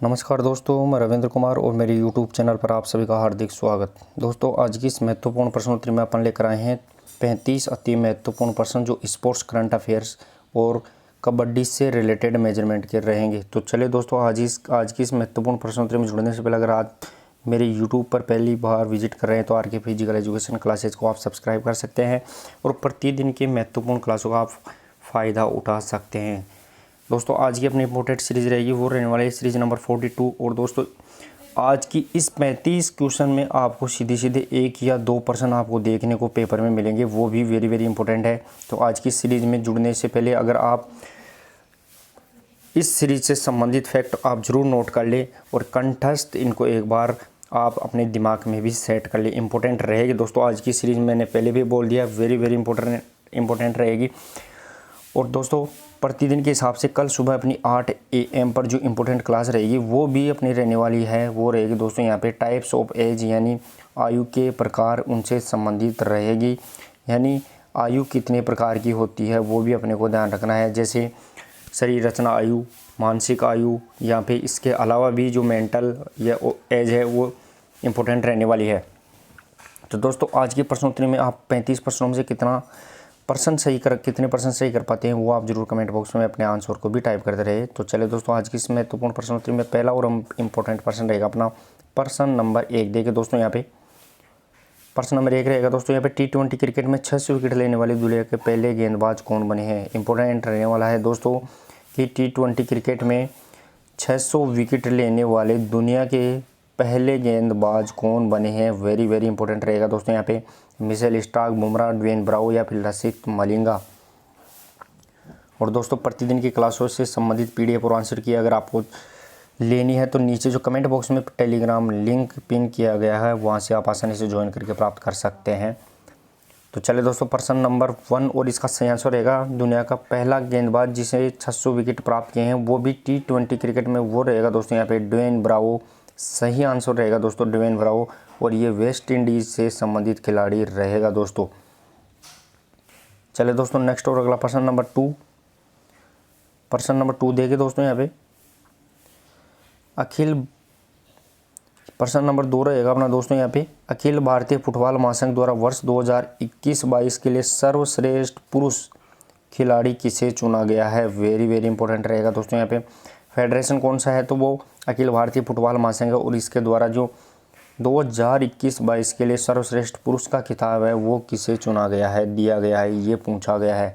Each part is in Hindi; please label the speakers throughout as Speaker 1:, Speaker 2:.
Speaker 1: नमस्कार दोस्तों, मैं रविंद्र कुमार और मेरे YouTube चैनल पर आप सभी का हार्दिक स्वागत। दोस्तों, आज की इस महत्वपूर्ण प्रश्नोत्तरी में अपन लेकर आए हैं 35 अति महत्वपूर्ण प्रश्न जो स्पोर्ट्स करंट अफेयर्स और कबड्डी से रिलेटेड मेजरमेंट के रहेंगे। तो चलिए दोस्तों, आज की इस महत्वपूर्ण प्रश्नोत्तरी में जुड़ने से पहले अगर आज मेरे YouTube पर पहली बार विजिट कर रहे हैं तो आर.के. फिजिकल एजुकेशन क्लासेज को आप सब्सक्राइब कर सकते हैं और प्रतिदिन के महत्वपूर्ण क्लासों का आप फ़ायदा उठा सकते हैं। दोस्तों, आज की अपनी इम्पोर्टेंट सीरीज़ रहेगी, वो रहने वाली है सीरीज़ नंबर 42। और दोस्तों, आज की इस 35 क्वेश्चन में आपको सीधे सीधे 1 या 2 प्रश्न आपको देखने को पेपर में मिलेंगे, वो भी वेरी वेरी इंपॉर्टेंट है। तो आज की सीरीज़ में जुड़ने से पहले अगर आप इस सीरीज़ से संबंधित फैक्ट आप ज़रूर नोट कर ले और कंठस्थ इनको एक बार आप अपने दिमाग में भी सेट कर ले, इंपॉर्टेंट रहेगी। दोस्तों, आज की सीरीज़ मैंने पहले भी बोल दिया, वेरी वेरी इंपॉर्टेंट रहेगी। और दोस्तों, प्रतिदिन के हिसाब से कल सुबह अपनी 8 AM पर जो इम्पोर्टेंट क्लास रहेगी वो भी अपनी रहने वाली है। वो रहेगी दोस्तों यहाँ पे टाइप्स ऑफ एज, यानी आयु के प्रकार, उनसे संबंधित रहेगी। यानी आयु कितने प्रकार की होती है वो भी अपने को ध्यान रखना है, जैसे शरीर रचना आयु, मानसिक आयु, यहाँ पे इसके अलावा भी जो मेंटल या एज है वो इम्पोर्टेंट रहने वाली है। तो दोस्तों, आज की प्रश्नोत्तरी में आप 35 प्रश्नों में से कितने परसेंट सही कर पाते हैं वो आप जरूर कमेंट बॉक्स में अपने आंसर को भी टाइप करते रहे। तो चलिए दोस्तों, आज की इस महत्वपूर्ण प्रश्नोत्तरी में पहला और इम्पोर्टेंट प्रश्न रहेगा अपना प्रश्न नंबर 1। देखिए दोस्तों, यहाँ पे प्रश्न नंबर 1 रहेगा दोस्तों, यहाँ पे T20 क्रिकेट में 600 विकेट लेने वाले दुनिया के पहले गेंदबाज कौन बने हैं। इंपॉर्टेंट रहने वाला है दोस्तों कि T20 क्रिकेट में 600 विकेट लेने वाले दुनिया के पहले गेंदबाज कौन बने हैं, वेरी वेरी इंपॉर्टेंट रहेगा दोस्तों। यहाँ पे Mitchell Starc, Bumrah, Dwayne Bravo या फिर लसित मलिंगा। और दोस्तों, प्रतिदिन की क्लासों से संबंधित PDF और आंसर की अगर आपको लेनी है तो नीचे जो कमेंट बॉक्स में टेलीग्राम लिंक पिन किया गया है वहाँ से आप आसानी से ज्वाइन करके प्राप्त कर सकते हैं। तो चलिए दोस्तों, प्रश्न नंबर 1 और इसका सही आंसर रहेगा दुनिया का पहला गेंदबाज जिसे 600 विकेट प्राप्त किए हैं वो भी T20 क्रिकेट में वो रहेगा दोस्तों यहाँ पे ड्वेन ब्रावो। सही आंसर रहेगा दोस्तों ड्वेन ब्रावो, और ये वेस्ट इंडीज़ से संबंधित खिलाड़ी रहेगा दोस्तों। चलिए दोस्तों, नेक्स्ट और अगला प्रश्न नंबर 2। प्रश्न नंबर 2 देखिए दोस्तों, यहाँ पे प्रश्न नंबर 2 रहेगा अपना दोस्तों यहाँ पे अखिल भारतीय फुटबॉल महासंघ द्वारा वर्ष 2021-22 के लिए सर्वश्रेष्ठ पुरुष खिलाड़ी किसे चुना गया है। वेरी वेरी इंपॉर्टेंट रहेगा दोस्तों। यहाँ पे फेडरेशन कौन सा है तो वो अखिल भारतीय फुटबॉल महासंघ है, और इसके द्वारा जो 2021-22 के लिए सर्वश्रेष्ठ पुरुष का खिताब है वो किसे चुना गया है, दिया गया है, ये पूछा गया है।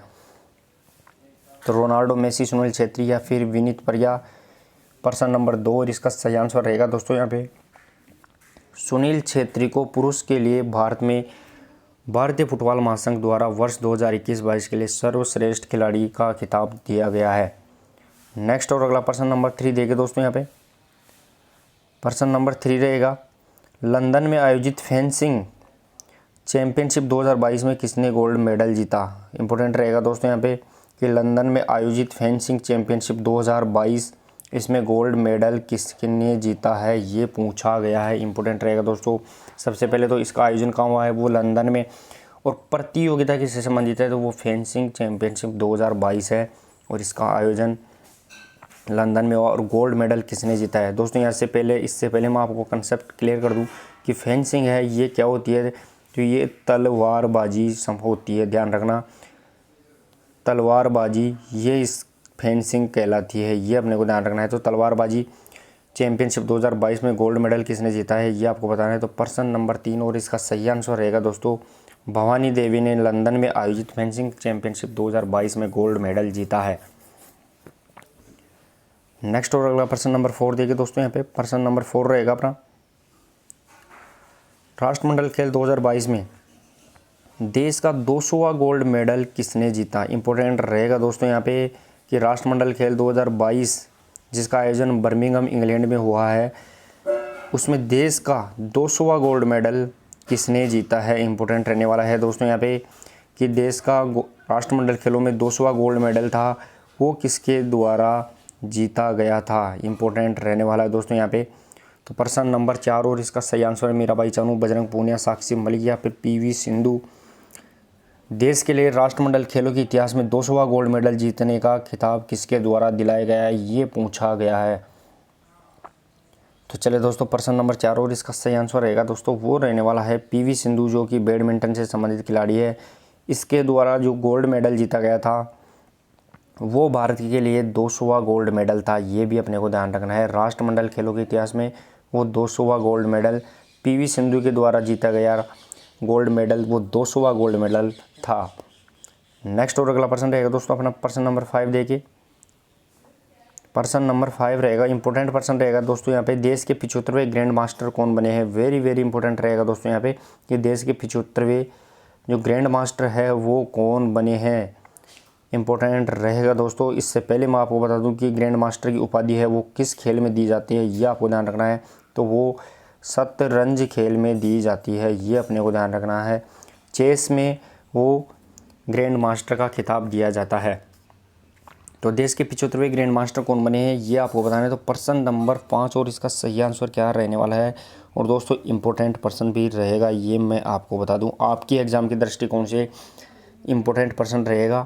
Speaker 1: तो रोनाल्डो, मेसी, सुनील छेत्री या फिर विनीत परिया। प्रश्न नंबर 2 और इसका सही आंसर रहेगा दोस्तों यहाँ पे सुनील छेत्री को पुरुष के लिए भारतीय फुटबॉल महासंघ द्वारा वर्ष 2021-22 के लिए सर्वश्रेष्ठ खिलाड़ी का खिताब दिया गया है। नेक्स्ट और अगला प्रश्न नंबर 3 देखिए दोस्तों, यहाँ पे प्रश्न नंबर 3 रहेगा लंदन में आयोजित फेंसिंग चैंपियनशिप 2022 में किसने गोल्ड मेडल जीता। इंपॉर्टेंट रहेगा दोस्तों यहाँ पे कि लंदन में आयोजित फेंसिंग चैंपियनशिप 2022 इसमें गोल्ड मेडल किसने जीता है, ये पूछा गया है। इंपॉर्टेंट रहेगा दोस्तों। सबसे पहले तो इसका आयोजन कहाँ हुआ है, वो लंदन में, और प्रतियोगिता किससे संबंधित है तो वो फेंसिंग चैंपियनशिप 2022 है और इसका आयोजन लंदन में, और गोल्ड मेडल किसने जीता है। दोस्तों, इससे पहले मैं आपको कंसेप्ट क्लियर कर दूं कि फेंसिंग है ये क्या होती है, तो ये तलवारबाजी होती है, ध्यान रखना, तलवारबाजी ये इस फेंसिंग कहलाती है, ये अपने को ध्यान रखना है। तो तलवारबाजी चैंपियनशिप 2022 में गोल्ड मेडल किसने जीता है ये आपको बताना है। तो प्रश्न नंबर 3 और इसका सही आंसर रहेगा दोस्तों भवानी देवी ने लंदन में आयोजित फेंसिंग चैंपियनशिप 2022 में गोल्ड मेडल जीता है। नेक्स्ट और अगला प्रश्न नंबर 4 देखिए दोस्तों, यहाँ पे प्रश्न नंबर 4 रहेगा अपना राष्ट्रमंडल खेल 2022 में देश का 200वां गोल्ड मेडल किसने जीता। इंपॉर्टेंट रहेगा दोस्तों यहाँ पे कि राष्ट्रमंडल खेल 2022 जिसका आयोजन बर्मिंघम इंग्लैंड में हुआ है उसमें देश का 200वां गोल्ड मेडल किसने जीता है। इंपॉर्टेंट रहने वाला है दोस्तों यहाँ पे कि देश का राष्ट्रमंडल खेलों में 200वां गोल्ड मेडल था वो किसके द्वारा जीता गया था। इंपॉर्टेंट रहने वाला है दोस्तों यहाँ पे। तो प्रश्न नंबर 4 और इसका सही आंसर है मीराबाई चानू, बजरंग पूनिया, साक्षी मलिक या फिर PV सिंधु। देश के लिए राष्ट्रमंडल खेलों के इतिहास में 200वां गोल्ड मेडल जीतने का खिताब किसके द्वारा दिलाया गया है, ये पूछा गया है। तो चलिए दोस्तों प्रश्न नंबर 4 और इसका सही आंसर रहेगा दोस्तों वो रहने वाला है पीवी सिंधु, जो कि बैडमिंटन से संबंधित खिलाड़ी है। इसके द्वारा जो गोल्ड मेडल जीता गया था वो भारत के लिए 200वां गोल्ड मेडल था। ये भी अपने को ध्यान रखना है। राष्ट्रमंडल खेलों के इतिहास में वो 200वां गोल्ड मेडल पीवी सिंधु के द्वारा जीता गया गोल्ड मेडल वो 200वां गोल्ड मेडल था। नेक्स्ट और अगला प्रश्न रहेगा दोस्तों अपना प्रश्न नंबर 5 देखिए। प्रश्न नंबर 5 रहेगा, इंपॉर्टेंट प्रश्न रहेगा दोस्तों यहाँ पे, देश के 75वें ग्रैंड मास्टर कौन बने हैं। वेरी वेरी इंपॉर्टेंट रहेगा दोस्तों यहाँ पे कि देश के 75वें जो ग्रैंड मास्टर है वो कौन बने हैं। इंपॉर्टेंट रहेगा दोस्तों। इससे पहले मैं आपको बता दूं कि ग्रैंड मास्टर की उपाधि है वो किस खेल में दी जाती है, ये आपको ध्यान रखना है। तो वो शतरंज खेल में दी जाती है, ये अपने को ध्यान रखना है। चेस में वो ग्रैंड मास्टर का खिताब दिया जाता है। तो देश के 75वें ग्रैंड मास्टर कौन बने हैं ये आपको बताना है। तो प्रश्न नंबर 5 और इसका सही आंसर क्या रहने वाला है। और दोस्तों इंपॉर्टेंट प्रश्न भी रहेगा, ये मैं आपको बता दूं, आपकी एग्ज़ाम के दृष्टिकोण से इंपॉर्टेंट प्रश्न रहेगा।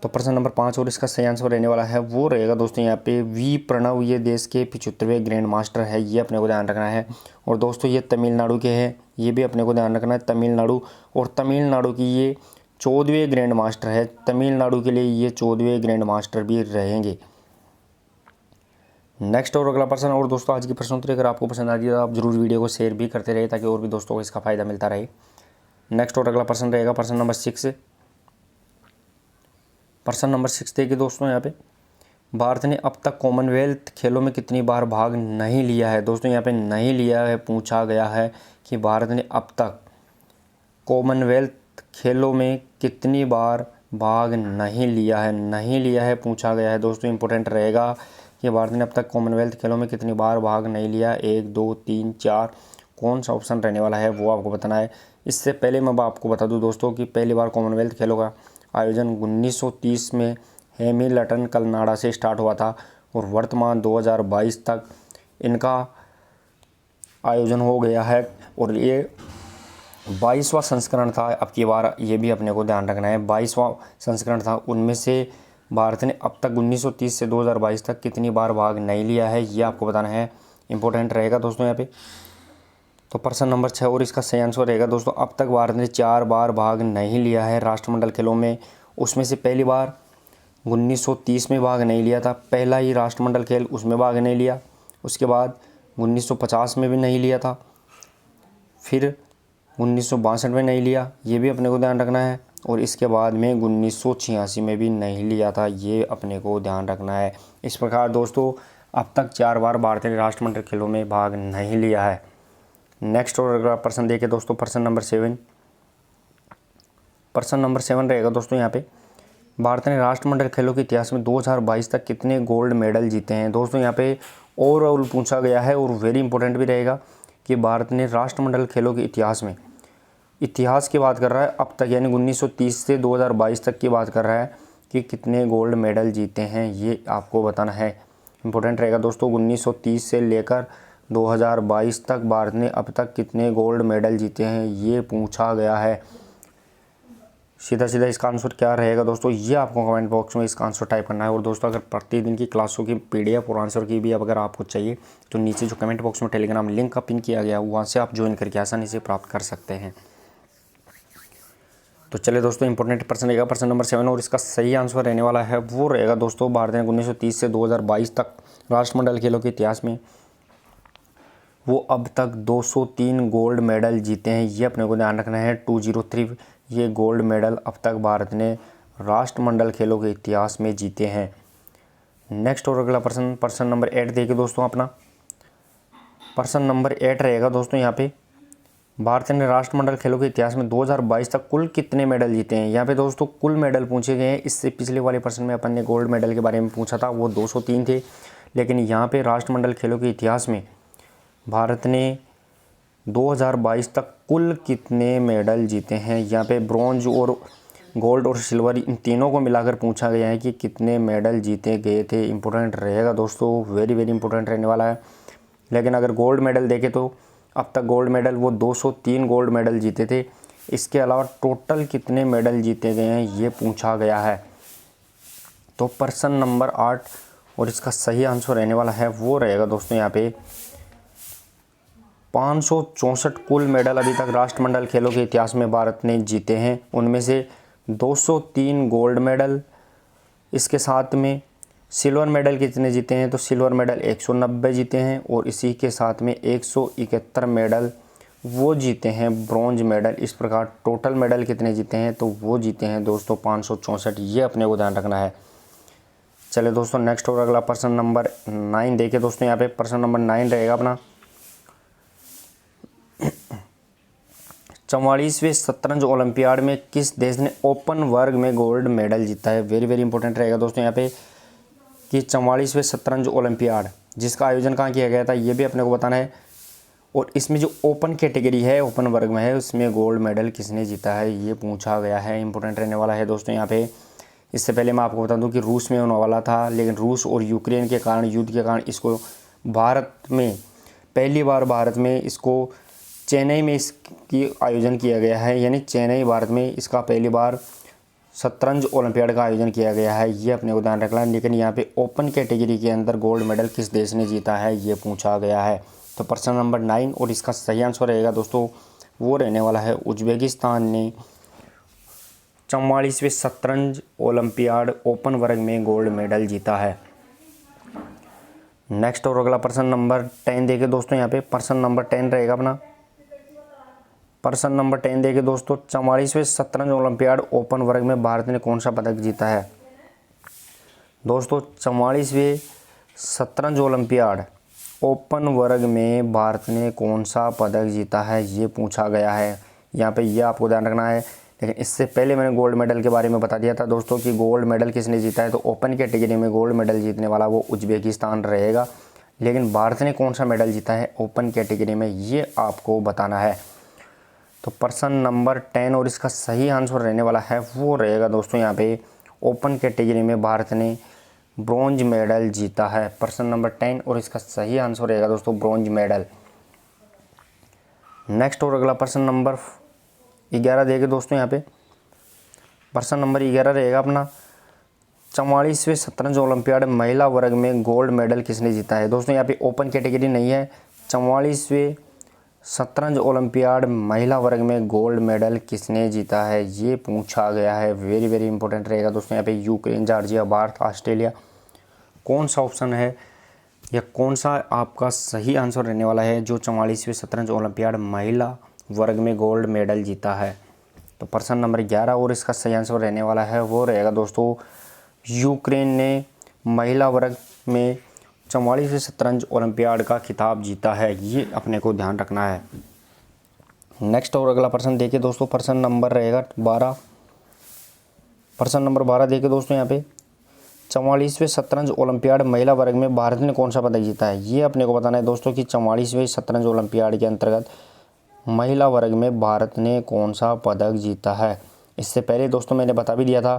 Speaker 1: तो प्रश्न नंबर 5 और इसका सही आंसर रहने वाला है वो रहेगा दोस्तों यहाँ पे वी प्रणव, ये देश के 75वें ग्रैंड मास्टर है, ये अपने को ध्यान रखना है। और दोस्तों ये तमिलनाडु के हैं, ये भी अपने को ध्यान रखना है, तमिलनाडु। और तमिलनाडु की ये 14वें ग्रैंड मास्टर है, तमिलनाडु के लिए ये 14वें ग्रैंड मास्टर भी रहेंगे। नेक्स्ट और अगला प्रश्न। और दोस्तों आज की प्रश्नोत्तरी अगर आपको पसंद आ गई तो आप जरूर वीडियो को शेयर भी करते रहे ताकि और भी दोस्तों को इसका फ़ायदा मिलता रहे। नेक्स्ट और अगला प्रश्न रहेगा प्रश्न नंबर 6। प्रश्न नंबर 6 देखिए दोस्तों यहाँ पे, भारत ने अब तक कॉमनवेल्थ खेलों में कितनी बार भाग नहीं लिया है। दोस्तों यहाँ पे नहीं लिया है पूछा गया है कि भारत ने अब तक कॉमनवेल्थ खेलों में कितनी बार भाग नहीं लिया है, नहीं लिया है पूछा गया है। दोस्तों इंपॉर्टेंट रहेगा कि भारत ने अब तक कॉमनवेल्थ खेलों में कितनी बार भाग नहीं लिया, 1 2 3 4, कौन सा ऑप्शन रहने वाला है वो आपको बताना है। इससे पहले मैं आपको बता दूं दोस्तों कि पहली बार कॉमनवेल्थ खेलों का आयोजन 1930 में हैमिल्टन कनाडा से स्टार्ट हुआ था और वर्तमान 2022 तक इनका आयोजन हो गया है। और ये 22वां संस्करण था अब की बार, ये भी अपने को ध्यान रखना है, 22वां संस्करण था। उनमें से भारत ने अब तक 1930 से 2022 तक कितनी बार भाग नहीं लिया है ये आपको बताना है। इंपॉर्टेंट रहेगा दोस्तों यहाँ पे। तो प्रश्न नंबर 6 और इसका सही आंसर रहेगा दोस्तों, अब तक भारत ने 4 बार भाग नहीं लिया है राष्ट्रमंडल खेलों में। उसमें से पहली बार 1930 में भाग नहीं लिया था, पहला ही राष्ट्रमंडल खेल उसमें भाग नहीं लिया। उसके बाद 1950 में भी नहीं लिया था, फिर 1962 में नहीं लिया, ये भी अपने को ध्यान रखना है। और इसके बाद में 1986 में भी नहीं लिया था, ये अपने को ध्यान रखना है। इस प्रकार दोस्तों अब तक 4 बार भारत ने राष्ट्रमंडल खेलों में भाग नहीं लिया है। नेक्स्ट और अगला प्रश्न देखें दोस्तों, प्रश्न नंबर 7। प्रश्न नंबर 7 रहेगा दोस्तों यहाँ पे, भारत ने राष्ट्रमंडल खेलों के इतिहास में 2022 तक कितने गोल्ड मेडल जीते हैं। दोस्तों यहाँ पे ओवरऑल पूछा गया है और वेरी इंपॉर्टेंट भी रहेगा कि भारत ने राष्ट्रमंडल खेलों के इतिहास में, इतिहास की बात कर रहा है अब तक, यानी 1930 से 2022 तक की बात कर रहा है कि कितने गोल्ड मेडल जीते हैं, ये आपको बताना है। इंपॉर्टेंट रहेगा दोस्तों, 1930 से लेकर 2022 तक भारत ने अब तक कितने गोल्ड मेडल जीते हैं ये पूछा गया है। सीधा सीधा इसका आंसर क्या रहेगा दोस्तों, ये आपको कमेंट बॉक्स में इसका आंसर टाइप करना है। और दोस्तों अगर प्रतिदिन की क्लासों की PDF और आंसर की भी अगर आपको चाहिए तो नीचे जो कमेंट बॉक्स में टेलीग्राम लिंक का पिन किया गया वहाँ से आप ज्वाइन करके आसानी से प्राप्त कर सकते हैं। तो चलिए दोस्तों इंपॉर्टेंट प्रश्न रहेगा प्रश्न नंबर 7 और इसका सही आंसर रहने वाला है वो रहेगा दोस्तों, भारत ने 1930 से 2022 तक राष्ट्रमंडल खेलों के इतिहास में वो अब तक 203 गोल्ड मेडल जीते हैं, ये अपने को ध्यान रखना है। 203 ये गोल्ड मेडल अब तक भारत ने राष्ट्रमंडल खेलों के इतिहास में जीते हैं। नेक्स्ट और अगला प्रश्न, प्रश्न नंबर 8 देखिए दोस्तों अपना। प्रश्न नंबर 8 रहेगा दोस्तों यहाँ पे, भारत ने राष्ट्रमंडल खेलों के इतिहास में 2022 तक कुल कितने मेडल जीते हैं। यहाँ पे दोस्तों कुल मेडल पूछे गए हैं। इससे पिछले वाले प्रश्न में अपन ने गोल्ड मेडल के बारे में पूछा था, वो 203 थे, लेकिन यहाँ पे राष्ट्रमंडल खेलों के इतिहास में भारत ने 2022 तक कुल कितने मेडल जीते हैं। यहाँ पे ब्रॉन्ज और गोल्ड और सिल्वर इन तीनों को मिलाकर पूछा गया है कि कितने मेडल जीते गए थे। इंपॉर्टेंट रहेगा दोस्तों, वेरी वेरी इंपॉर्टेंट रहने वाला है। लेकिन अगर गोल्ड मेडल देखें तो अब तक गोल्ड मेडल वो 203 गोल्ड मेडल जीते थे। इसके अलावा टोटल कितने मेडल जीते गए हैं ये पूछा गया है। तो प्रश्न नंबर 8 और इसका सही आंसर रहने वाला है वो रहेगा दोस्तों यहाँ पे 564 कुल मेडल अभी तक राष्ट्रमंडल खेलों के इतिहास में भारत ने जीते हैं। उनमें से 203 गोल्ड मेडल, इसके साथ में सिल्वर मेडल कितने जीते हैं तो सिल्वर मेडल 190 जीते हैं और इसी के साथ में 171 मेडल वो जीते हैं ब्रॉन्ज मेडल। इस प्रकार टोटल मेडल कितने जीते हैं तो वो जीते हैं दोस्तों 564। ये अपने को ध्यान रखना है। चलिए दोस्तों नेक्स्ट और अगला प्रश्न नंबर 9 देखिए दोस्तों। यहाँ पे प्रश्न नंबर 9 रहेगा अपना 44वें शतरंज ओलंपियाड में किस देश ने ओपन वर्ग में गोल्ड मेडल जीता है। वेरी वेरी इंपॉर्टेंट रहेगा दोस्तों यहाँ पे कि 44वें शतरंज ओलंपियाड जिसका आयोजन कहाँ किया गया था ये भी अपने को बताना है। और इसमें जो ओपन कैटेगरी है, ओपन वर्ग में है, उसमें गोल्ड मेडल किसने जीता है ये पूछा गया है। इंपॉर्टेंट रहने वाला है दोस्तों यहाँ पे। इससे पहले मैं आपको बता दूं कि रूस में होने वाला था, लेकिन रूस और यूक्रेन के कारण, युद्ध के कारण इसको भारत में पहली बार भारत में इसको चेन्नई में इसकी आयोजन किया गया है। यानी चेन्नई भारत में इसका पहली बार शतरंज ओलंपियाड का आयोजन किया गया है। ये अपने को ध्यान रखना है। लेकिन यहाँ पे ओपन कैटेगरी के अंदर गोल्ड मेडल किस देश ने जीता है ये पूछा गया है। तो प्रश्न नंबर 9 और इसका सही आंसर रहेगा दोस्तों वो रहने वाला है उज्बेकिस्तान ने 44वें शतरंज ओलंपियाड ओपन वर्ग में गोल्ड मेडल जीता है। नेक्स्ट और अगला प्रश्न नंबर 10 देखिए दोस्तों। यहाँ पे प्रश्न नंबर 10 रहेगा अपना। प्रश्न नंबर 10 देखिए दोस्तों 44वें शतरंज ओलंपियाड ओपन वर्ग में भारत ने कौन सा पदक जीता है। दोस्तों 44वें शतरंज ओलंपियाड ओपन वर्ग में भारत ने कौन सा पदक जीता है ये पूछा गया है। यहाँ पे ये आपको ध्यान रखना है। लेकिन इससे पहले मैंने गोल्ड मेडल के बारे में बता दिया था दोस्तों कि गोल्ड मेडल किसने जीता है तो ओपन कैटेगरी में गोल्ड मेडल जीतने वाला वो उज्बेकिस्तान रहेगा। लेकिन भारत ने कौन सा मेडल जीता है ओपन कैटेगरी में ये आपको बताना है। तो प्रश्न नंबर 10 और इसका सही आंसर रहने वाला है वो रहेगा दोस्तों यहाँ पे ओपन कैटेगरी में भारत ने ब्रॉन्ज मेडल जीता है। प्रश्न नंबर 10 और इसका सही आंसर रहेगा दोस्तों ब्रॉन्ज मेडल। नेक्स्ट और अगला प्रश्न नंबर 11 देखिए दोस्तों। यहाँ पे प्रश्न नंबर 11 रहेगा अपना 44वें शतरंज ओलंपियाड महिला वर्ग में गोल्ड मेडल किसने जीता है। दोस्तों यहाँ पे ओपन कैटेगरी नहीं है। 44वें शतरंज ओलंपियाड महिला वर्ग में गोल्ड मेडल किसने जीता है ये पूछा गया है। वेरी वेरी इंपॉर्टेंट रहेगा दोस्तों यहाँ पे। यूक्रेन, जॉर्जिया, भारत, ऑस्ट्रेलिया, कौन सा ऑप्शन है या कौन सा आपका सही आंसर रहने वाला है जो 44वें शतरंज ओलंपियाड महिला वर्ग में गोल्ड मेडल जीता है। तो प्रश्न नंबर 11 और इसका सही आंसर रहने वाला है वो रहेगा दोस्तों यूक्रेन ने महिला वर्ग में 44वें शतरंज ओलंपियाड का खिताब जीता है। ये अपने को ध्यान रखना है। नेक्स्ट और अगला प्रश्न देखिए दोस्तों। प्रश्न नंबर रहेगा 12। प्रश्न नंबर 12 देखिए दोस्तों। यहाँ पे 44वें शतरंज ओलंपियाड महिला वर्ग में भारत ने कौन सा पदक जीता है ये अपने को बताना है दोस्तों कि 44वें शतरंज ओलंपियाड के अंतर्गत महिला वर्ग में भारत ने कौन सा पदक जीता है। इससे पहले दोस्तों मैंने बता भी दिया था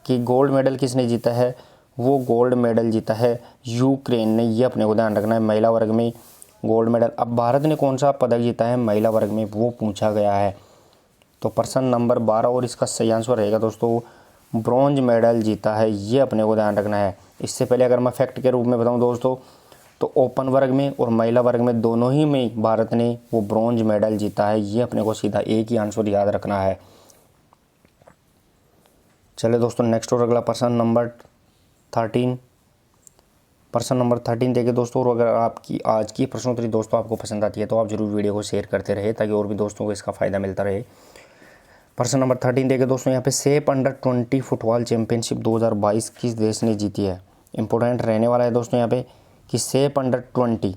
Speaker 1: कि गोल्ड मेडल किसने जीता है, वो गोल्ड मेडल जीता है यूक्रेन ने। ये अपने को ध्यान रखना है, महिला वर्ग में गोल्ड मेडल। अब भारत ने कौन सा पदक जीता है महिला वर्ग में वो पूछा गया है। तो प्रश्न नंबर 12 और इसका सही आंसर रहेगा दोस्तों ब्रॉन्ज मेडल जीता है। ये अपने को ध्यान रखना है। इससे पहले अगर मैं फैक्ट के रूप में बताऊं दोस्तों तो ओपन वर्ग में और महिला वर्ग में दोनों ही में भारत ने वो ब्रॉन्ज मेडल जीता है। ये अपने को सीधा एक ही आंसर याद रखना है। चलिए दोस्तों नेक्स्ट और अगला प्रश्न नंबर 13। प्रश्न नंबर 13 देखिए दोस्तों। और अगर आपकी आज की प्रश्नोत्तरी दोस्तों आपको पसंद आती है तो आप जरूर वीडियो को शेयर करते रहे ताकि और भी दोस्तों को इसका फ़ायदा मिलता रहे। प्रश्न नंबर 13 देखिए दोस्तों। यहाँ पे सेफ अंडर 20 फुटबॉल चैंपियनशिप 2022 किस देश ने जीती है। इंपॉर्टेंट रहने वाला है दोस्तों यहाँ पे कि सेफ अंडर 20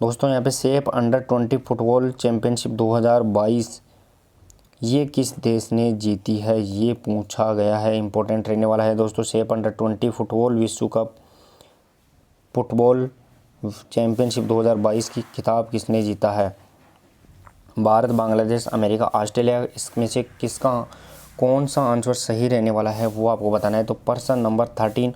Speaker 1: दोस्तों यहाँ पे सेफ अंडर 20 फुटबॉल चैंपियनशिप 2022 ये किस देश ने जीती है ये पूछा गया है। इंपॉर्टेंट रहने वाला है दोस्तों सेफ अंडर 20 फुटबॉल विश्व कप फुटबॉल चैंपियनशिप 2022 की खिताब किसने जीता है। भारत, बांग्लादेश, अमेरिका, ऑस्ट्रेलिया, इसमें से किसका कौन सा आंसर सही रहने वाला है वो आपको बताना है। तो प्रश्न नंबर 13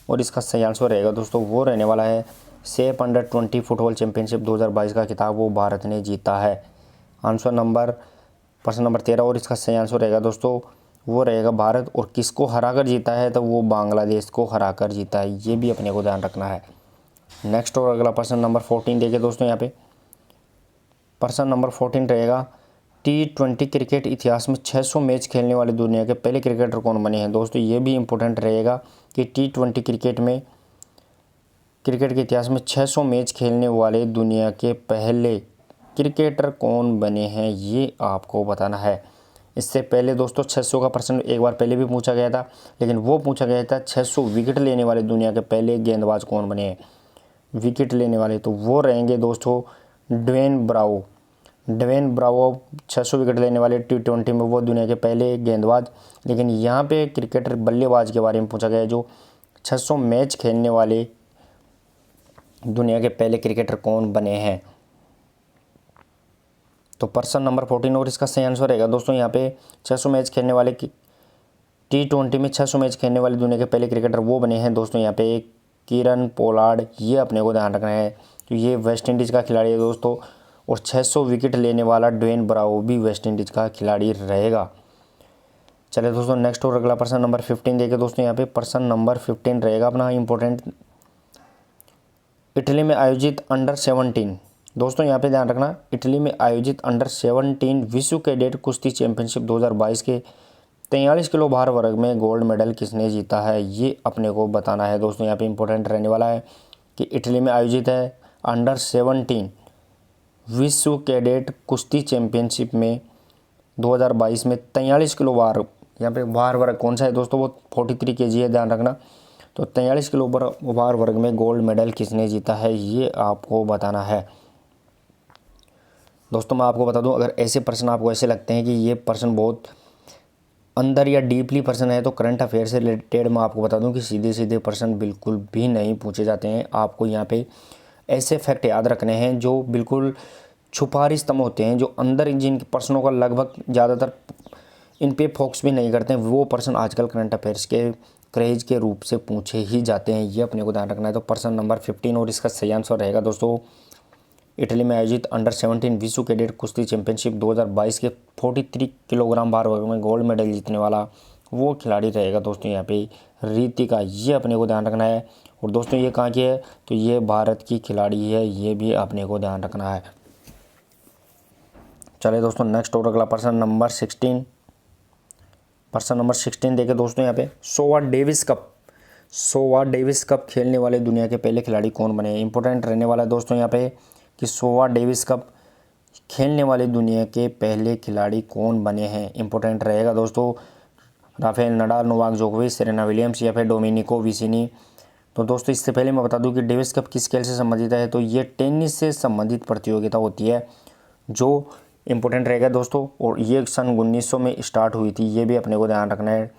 Speaker 1: और इसका सही आंसर रहेगा दोस्तों वो रहने वाला है सेफ अंडर 20 फुटबॉल चैंपियनशिप 2022 का खिताब वो भारत ने जीता है। आंसर नंबर प्रश्न नंबर 13 और इसका सही आंसर रहेगा दोस्तों वो रहेगा भारत, और किसको हरा कर जीता है तो वो बांग्लादेश को हरा कर जीता है, ये भी अपने को ध्यान रखना है। नेक्स्ट और अगला प्रश्न नंबर 14 देखिए दोस्तों, यहाँ पे प्रश्न नंबर 14 रहेगा T20 क्रिकेट इतिहास में 600 मैच खेलने वाले दुनिया के पहले क्रिकेटर कौन बने हैं। दोस्तों ये भी इम्पोर्टेंट रहेगा कि T20 क्रिकेट के इतिहास में 600 मैच खेलने वाले दुनिया के पहले क्रिकेटर कौन बने हैं, ये आपको बताना है। इससे पहले दोस्तों 600 का प्रश्न एक बार पहले भी पूछा गया था, लेकिन वो पूछा गया था 600 विकेट लेने वाले दुनिया के पहले गेंदबाज कौन बने हैं। विकेट लेने वाले तो वो रहेंगे दोस्तों ड्वेन ब्रावो 600 विकेट लेने वाले T20 में वो दुनिया के पहले गेंदबाज। लेकिन यहाँ पे क्रिकेटर बल्लेबाज के बारे में पूछा गया है, जो 600 मैच खेलने वाले दुनिया के पहले क्रिकेटर कौन बने हैं। तो प्रश्न नंबर 14 और इसका सही आंसर रहेगा दोस्तों यहाँ पे 600 मैच खेलने वाले T20 में 600 मैच खेलने वाले दुनिया के पहले क्रिकेटर वो बने हैं दोस्तों यहाँ पे किरण पोलार्ड, ये अपने को ध्यान रखना है। तो ये वेस्ट इंडीज़ का खिलाड़ी है दोस्तों, और 600 विकेट लेने वाला ड्वेन ब्रावो भी वेस्ट इंडीज़ का खिलाड़ी रहेगा। चलिए दोस्तों नेक्स्ट और अगला प्रश्न नंबर 15 देखिए दोस्तों, यहाँ पे प्रश्न नंबर 15 रहेगा अपना इम्पोर्टेंट। इटली में आयोजित अंडर-17, दोस्तों यहाँ पे ध्यान रखना, इटली में आयोजित अंडर-17 विश्व कैडेट कुश्ती चैंपियनशिप 2022 के 43 किलो भार वर्ग में गोल्ड मेडल किसने जीता है, ये अपने को बताना है। दोस्तों यहाँ पे इम्पोर्टेंट रहने वाला है कि इटली में आयोजित है अंडर-17 विश्व कैडेट कुश्ती चैंपियनशिप में 2022 में 43 किलो भार, यहाँ पे भार वर्ग कौन सा है दोस्तों, वो 43 kg है, ध्यान रखना। तो 43 किलो भार वर्ग में गोल्ड मेडल किसने जीता है, ये आपको बताना है। दोस्तों मैं आपको बता दूं, अगर ऐसे प्रश्न आपको ऐसे लगते हैं कि ये प्रश्न बहुत अंदर या डीपली प्रश्न है, तो करंट अफेयर से रिलेटेड मैं आपको बता दूं कि सीधे सीधे प्रश्न बिल्कुल भी नहीं पूछे जाते हैं। आपको यहाँ पे ऐसे फैक्ट याद रखने हैं जो बिल्कुल छुपारिस्तम होते हैं, जो अंदर जिन प्रश्नों का लगभग ज़्यादातर इन पे फोकस भी नहीं करते हैं, वो प्रश्न आजकल करंट अफेयर्स के क्रेज के रूप से पूछे ही जाते हैं, ये अपने को ध्यान रखना है। तो प्रश्न नंबर 15 और इसका सही आंसर रहेगा दोस्तों इटली में आयोजित अंडर-17 विश्व कैडेट कुश्ती चैंपियनशिप 2022 के 43 किलोग्राम भार वर्ग में गोल्ड मेडल जीतने वाला वो खिलाड़ी रहेगा दोस्तों यहाँ पे रितिका, ये अपने को ध्यान रखना है। और दोस्तों ये कहाँ की है, तो ये भारत की खिलाड़ी है, ये भी अपने को ध्यान रखना है। चलिए दोस्तों नेक्स्ट और अगला प्रश्न नंबर 16, प्रश्न नंबर 16 देखे दोस्तों, यहाँ पे सोवा डेविस कप खेलने वाले दुनिया के पहले खिलाड़ी कौन बने। इंपॉर्टेंट रहने वाला है दोस्तों यहाँ पे कि सोवा डेविस कप खेलने वाले दुनिया के पहले खिलाड़ी कौन बने हैं। इंपॉर्टेंट रहेगा दोस्तों, राफेल नडाल, नोवाक जोकोविच, सेरेना विलियम्स या फिर डोमिनिको विसिनी। तो दोस्तों इससे पहले मैं बता दूं कि डेविस कप किस खेल से संबंधित है, तो ये टेनिस से संबंधित प्रतियोगिता होती है, जो इम्पोर्टेंट रहेगा दोस्तों। और ये सन 1900 में स्टार्ट हुई थी, ये भी अपने को ध्यान रखना है।